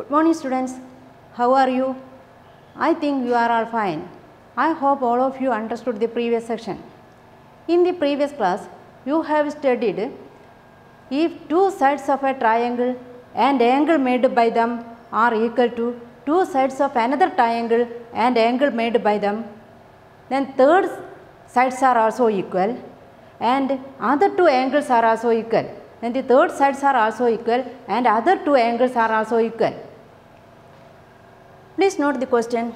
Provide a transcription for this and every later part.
Good morning students, how are you? I think you are all fine. I hope all of you understood the previous section. In the previous class, you have studied if two sides of a triangle and angle made by them are equal to two sides of another triangle and angle made by them, then third sides are also equal and other two angles are also equal. Then the third sides are also equal and other two angles are also equal. Please note the question.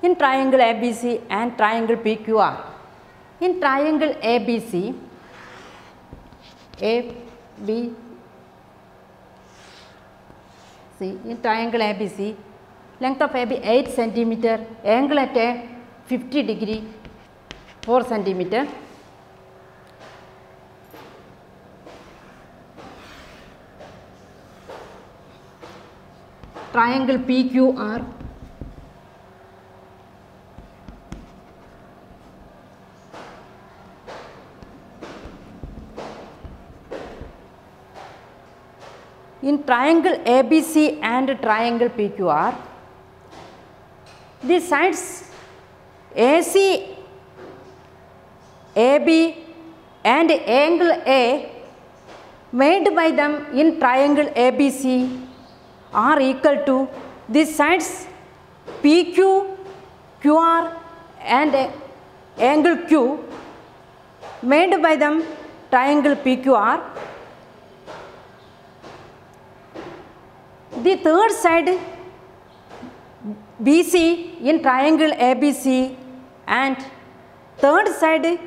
In triangle ABC and triangle PQR. In triangle ABC, in triangle ABC, length of AB 8 centimeter, angle at a 50 degree 4 centimeter. Triangle PQR, in triangle ABC and triangle PQR, the sides AC, AB and angle A made by them in triangle ABC are equal to the sides PQ, QR and angle Q made by them triangle PQR. The third side BC in triangle ABC and third side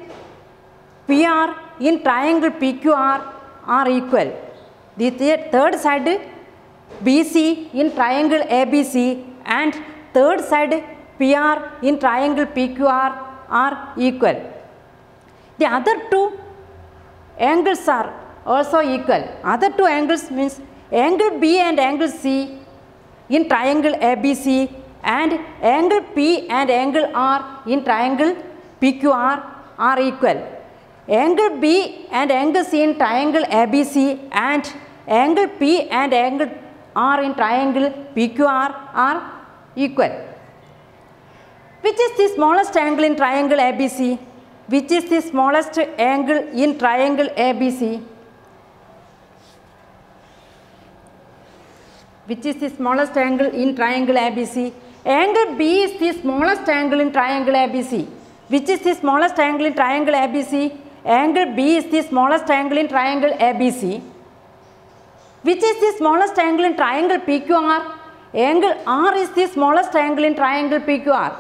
PR in triangle PQR are equal. The third side BC in triangle ABC and third side PR in triangle PQR are equal. The other two angles are also equal. Other two angles means angle B and angle C in triangle ABC and angle P and angle R in triangle PQR are equal. Angle B and angle C in triangle ABC and angle P and angle R in triangle PQR are equal. Which is the smallest angle in triangle ABC? Which is the smallest angle in triangle ABC? Which is the smallest angle in triangle ABC? Angle B is the smallest angle in triangle ABC. Which is the smallest angle in triangle ABC? Angle B is the smallest angle in triangle ABC. Which is the smallest angle in triangle PQR? Angle R is the smallest angle in triangle PQR.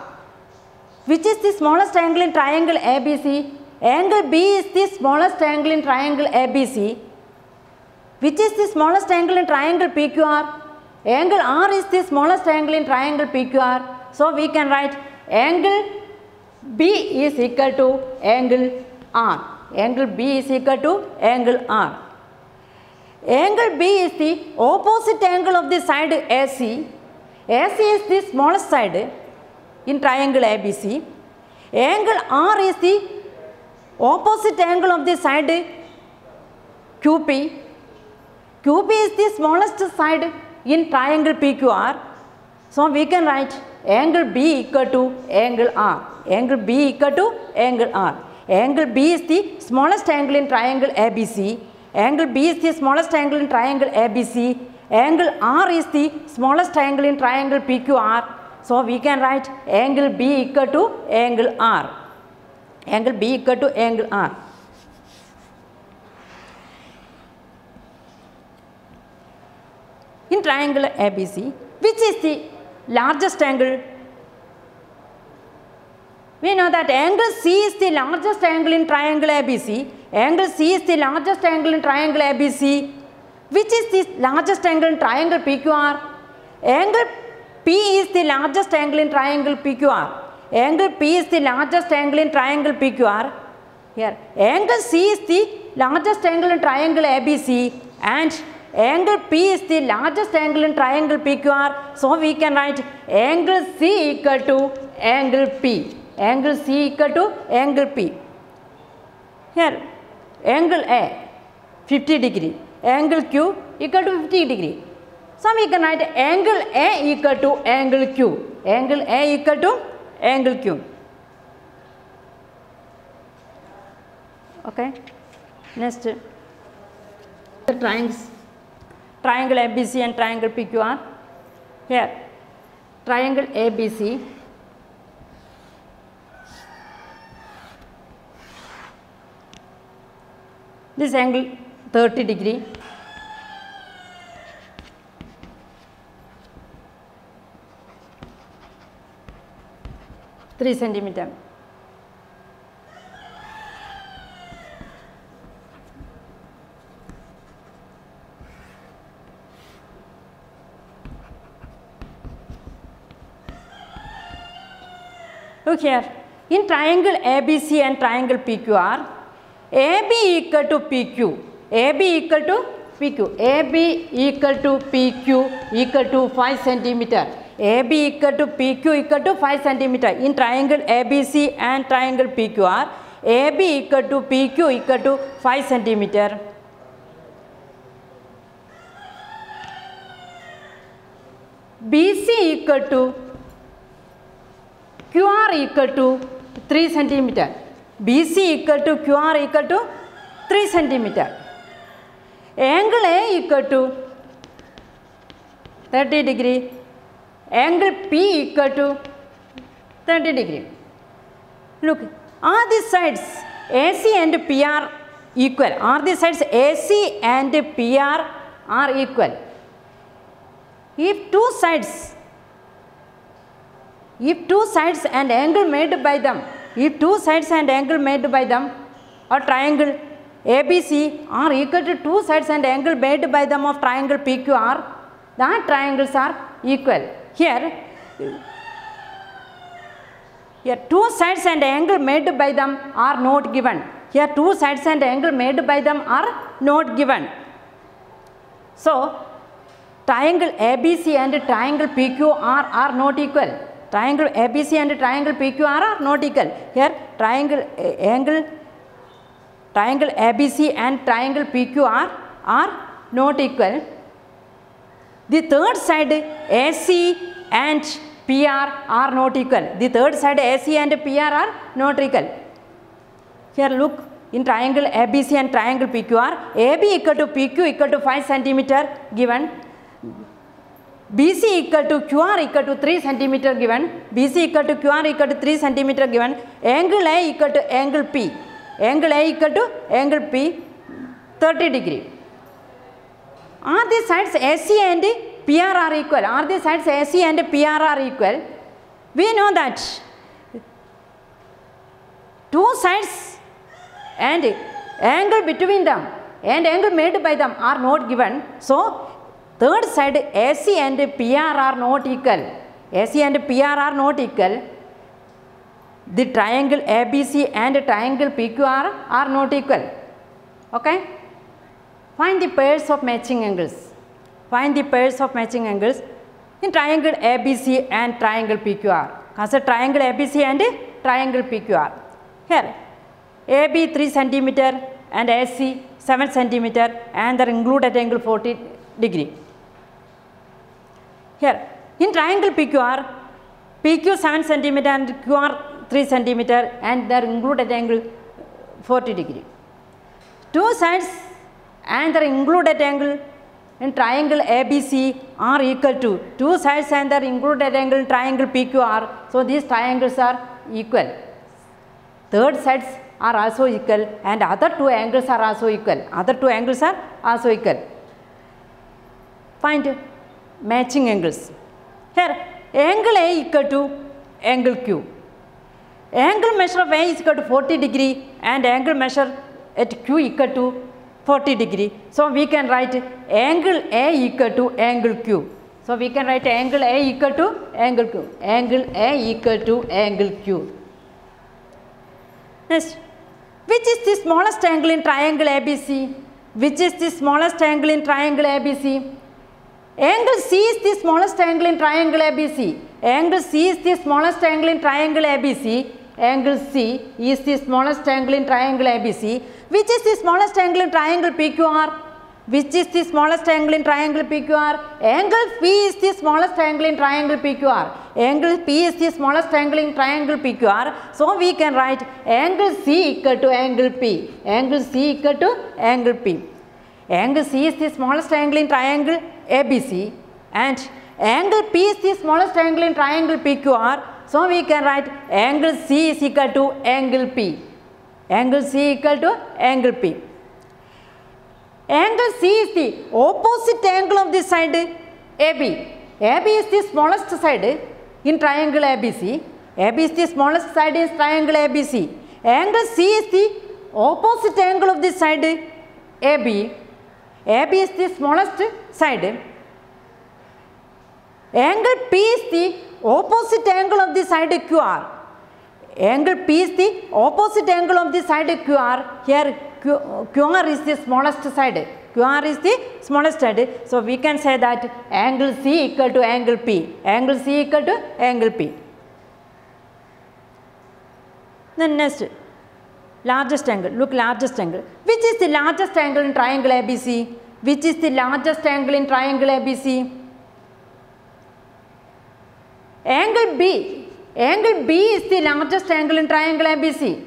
Which is the smallest angle in triangle ABC? Angle B is the smallest angle in triangle ABC. Which is the smallest angle in triangle PQR? Angle R is the smallest angle in triangle PQR. So we can write angle B is equal to angle R. Angle B is equal to angle R. Angle B is the opposite angle of the side AC. AC is the smallest side in triangle ABC. Angle R is the opposite angle of the side QP. QP is the smallest side in triangle PQR. So we can write angle B equal to angle R. Angle B equal to angle R. Angle B is the smallest angle in triangle ABC. Angle B is the smallest angle in triangle ABC. Angle R is the smallest angle in triangle PQR. So we can write angle B equal to angle R. Angle B equal to angle R. In triangle ABC, which is the largest angle? We know that angle C is the largest angle in triangle ABC. Angle C is the largest angle in triangle ABC. Which is the largest angle in triangle PQR? Angle P is the largest angle in triangle PQR. Angle P is the largest angle in triangle PQR. Here, angle C is the largest angle in triangle ABC and angle P is the largest angle in triangle PQR. So we can write angle C equal to angle P. Angle C equal to angle P. Here, angle A 50 degree, angle Q equal to 50 degree. So we can write angle A equal to angle Q. Angle A equal to angle Q. Okay. Next, the triangle ABC and triangle PQR. Here, triangle ABC. This angle 30 degree. Three centimeter. Look here, in triangle ABC and triangle PQR, AB equal to PQ, AB equal to PQ, AB equal to PQ equal to 5 centimeter, AB equal to PQ equal to 5 centimeter. In triangle ABC and triangle PQR, AB equal to PQ equal to 5 centimeter. BC equal to QR equal to 3 centimeter. BC equal to QR equal to 3 centimeter. Angle A equal to 30 degree. Angle P equal to 30 degree. Look, are these sides AC and PR equal? Are these sides AC and PR are equal? If two sides and angle made by them, or triangle ABC are equal to two sides and angle made by them of triangle PQR, the triangles are equal. Here two sides and angle made by them are not given. Here two sides and angle made by them are not given. So triangle ABC and triangle PQR are not equal. Triangle ABC and triangle PQR are not equal. Here triangle ABC and triangle PQR are not equal. The third side AC and PR are not equal. The third side AC and PR are not equal. Here look, in triangle ABC and triangle PQR, AB equal to PQ equal to 5 centimeter given. BC equal to QR equal to 3 centimeter given. BC equal to QR equal to 3 centimeter given. Angle A equal to angle P. Angle A equal to angle P 30 degree. Are the sides AC and PR are equal? Are the sides AC and PR are equal? We know that two sides and angle between them and angle made by them are not given. So third side AC and PR are not equal. AC and PR are not equal. The triangle ABC and triangle PQR are not equal. Okay? Find the pairs of matching angles. Find the pairs of matching angles in triangle ABC and triangle PQR. Consider triangle ABC and triangle PQR. Here AB 3 centimeter and AC 7 centimeter and they are included at angle 40 degree. Here in triangle PQR, PQ 7 centimeter and QR 3 centimeter and they are included at angle 40 degree. Two sides and they are included at angle in triangle ABC are equal to two sides and they are included at angle triangle PQR. So these triangles are equal. Third sides are also equal and other two angles are also equal. Other two angles are also equal. Find matching angles. Here angle A equal to angle Q. Angle measure of A is equal to 40 degree and angle measure at Q equal to 40 degree. So we can write angle A equal to angle Q. So we can write angle A equal to angle Q. Angle A equal to angle Q. Next, which is the smallest angle in triangle ABC? Which is the smallest angle in triangle ABC? Angle C is the smallest angle in triangle ABC. Angle C is the smallest angle in triangle ABC. Angle C is the smallest angle in triangle ABC. Which is the smallest angle in triangle PQR? Which is the smallest angle in triangle PQR? Angle P is the smallest angle in triangle PQR. Angle P is the smallest angle in triangle PQR. So we can write angle C equal to angle P. Angle C equal to angle P. Angle C is the smallest angle in triangle ABC and angle P is the smallest angle in triangle PQR. So we can write angle C is equal to angle P. Angle C equal to angle P. Angle C is the opposite angle of this side AB. AB is the smallest side in triangle ABC. AB is the smallest side in triangle ABC. Angle C is the opposite angle of this side AB. AB is the smallest side. Angle P is the opposite angle of the side QR. Angle P is the opposite angle of the side QR. Here QR is the smallest side. QR is the smallest side. So we can say that angle C equal to angle P. Angle C equal to angle P. Then next, largest angle. Look, largest angle. Which is the largest angle in triangle ABC? Which is the largest angle in triangle ABC? Angle B. Angle B is the largest angle in triangle ABC.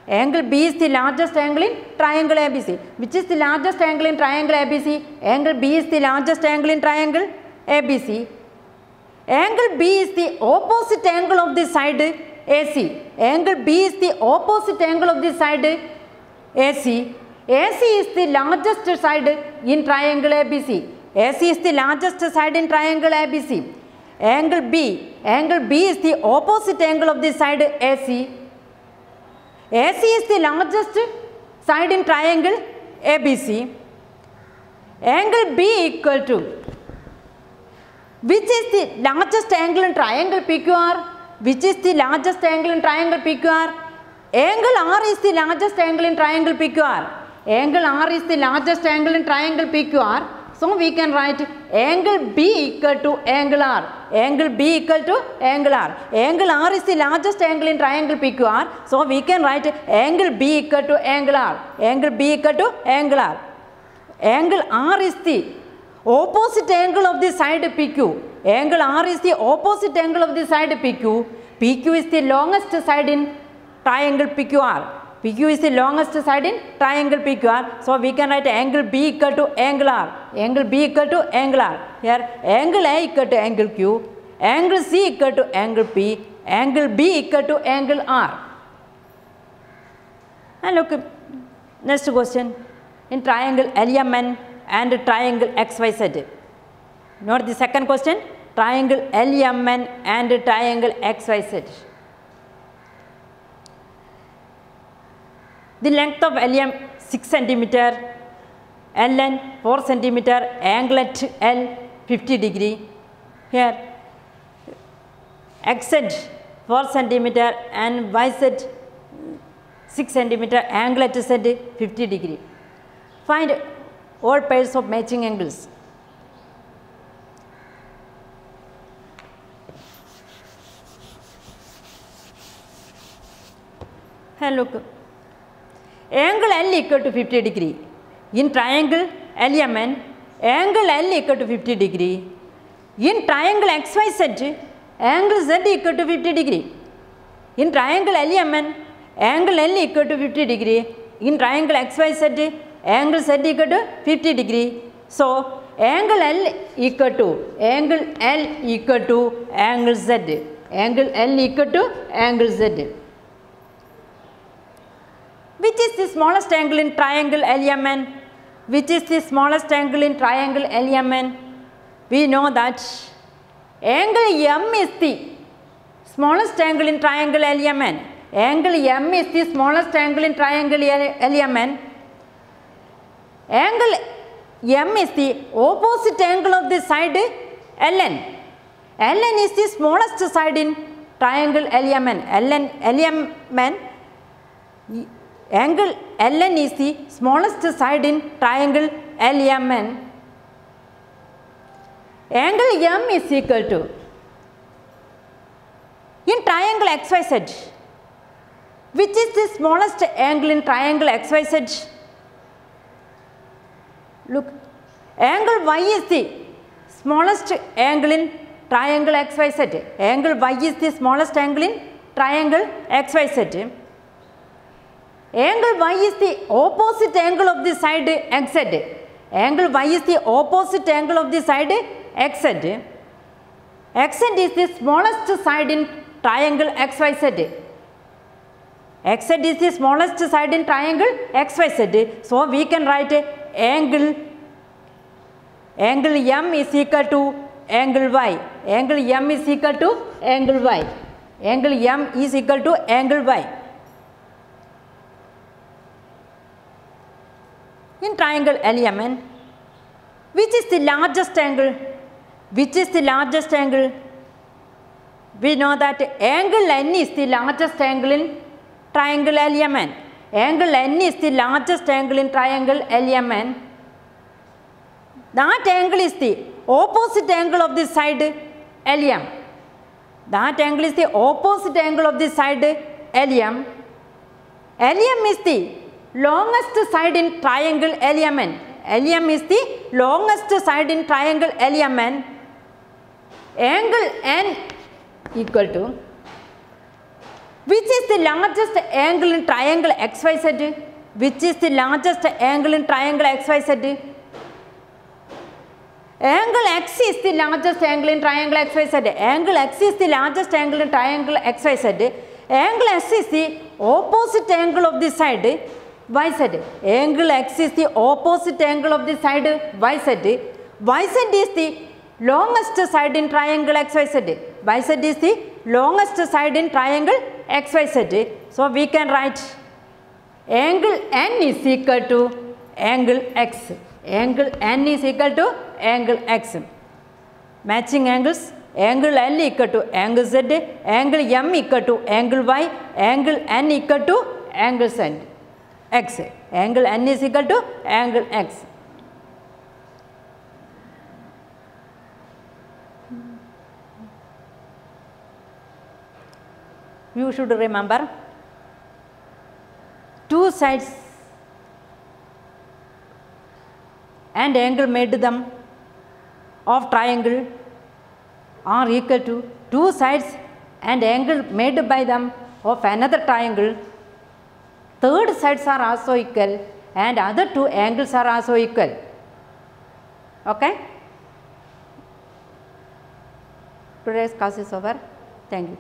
Angle B is the largest angle in triangle ABC. Which is the largest angle in triangle ABC? Angle B is the largest angle in triangle ABC. Angle B is the opposite angle of the side AC. Angle B is the opposite angle of the side AC. AC is the largest side in triangle ABC. AC is the largest side in triangle ABC. Angle B is the opposite angle of the side AC. AC is the largest side in triangle ABC. Angle B equal to, which is the largest angle in triangle PQR? Which is the largest angle in triangle PQR? Angle R is the largest angle in triangle PQR. Angle R is the largest angle in triangle PQR. So we can write angle B equal to angle R. Angle B equal to angle R. Angle R is the largest angle in triangle PQR. So we can write angle B equal to angle R. Angle B equal to angle R. Angle R is the opposite angle of the side PQ. Angle R is the opposite angle of the side PQ. PQ is the longest side in triangle PQR. PQ is the longest side in triangle PQR. So we can write angle B equal to angle R. Angle B equal to angle R. Here angle A equal to angle Q. Angle C equal to angle P. Angle B equal to angle R. And look, next question. In triangle LMN and triangle XYZ. Note the second question. Triangle LMN and triangle XYZ. The length of LM 6 cm, LN 4 cm, angle at L 50 degree. Here XZ 4 cm and YZ 6 cm, angle at Z 50 degree. Find all pairs of matching angles. And look. Angle L equal to 50 degree. In triangle LMN, angle L equal to 50 degree. In triangle XYZ, angle Z equal to 50 degree. In triangle LMN, angle L equal to 50 degree. In triangle XYZ, angle Z equal to 50 degree. So angle L equal to angle Z. Angle L equal to angle Z. Which is the smallest angle in triangle LMN? Which is the smallest angle in triangle LMN? We know that angle M is the smallest angle in triangle LMN. Angle M is the smallest angle in triangle LMN. Angle M is the opposite angle of the side LN. LN is the smallest side in triangle LMN. LMN. Angle LN is the smallest side in triangle LMN. Angle M is equal to, in triangle XYZ, which is the smallest angle in triangle XYZ? Look, angle Y is the smallest angle in triangle XYZ. Angle Y is the smallest angle in triangle XYZ. Angle Y is the opposite angle of the side XZ. Angle Y is the opposite angle of the side XZ. XZ is the smallest side in triangle XYZ. XZ is the smallest side in triangle XYZ. So we can write angle M is equal to angle Y. Angle M is equal to angle Y. Angle M is equal to angle Y. In triangle LMN, which is the largest angle? Which is the largest angle? We know that angle N is the largest angle in triangle LMN. Angle N is the largest angle in triangle LMN. That angle is the opposite angle of the side LM. That angle is the opposite angle of the side LM. LM is the longest side in triangle LMN. LM is the longest side in triangle LMN. Angle N equal to, which is the largest angle in triangle XYZ? Which is the largest angle in triangle XYZ? Angle X is the largest angle in triangle XYZ. Angle X is the largest angle in triangle XYZ. Angle S is the opposite angle of the side YZ. Angle X is the opposite angle of the side YZ. YZ is the longest side in triangle XYZ. YZ is the longest side in triangle XYZ. So we can write angle N is equal to angle X. Angle N is equal to angle X. Matching angles, angle L equal to angle Z, angle M equal to angle Y, angle N equal to angle Z. X. Angle N is equal to angle X. You should remember two sides and angle made them of triangle are equal to two sides and angle made by them of another triangle. Third sides are also equal and other two angles are also equal. Okay? Today's class is over. Thank you.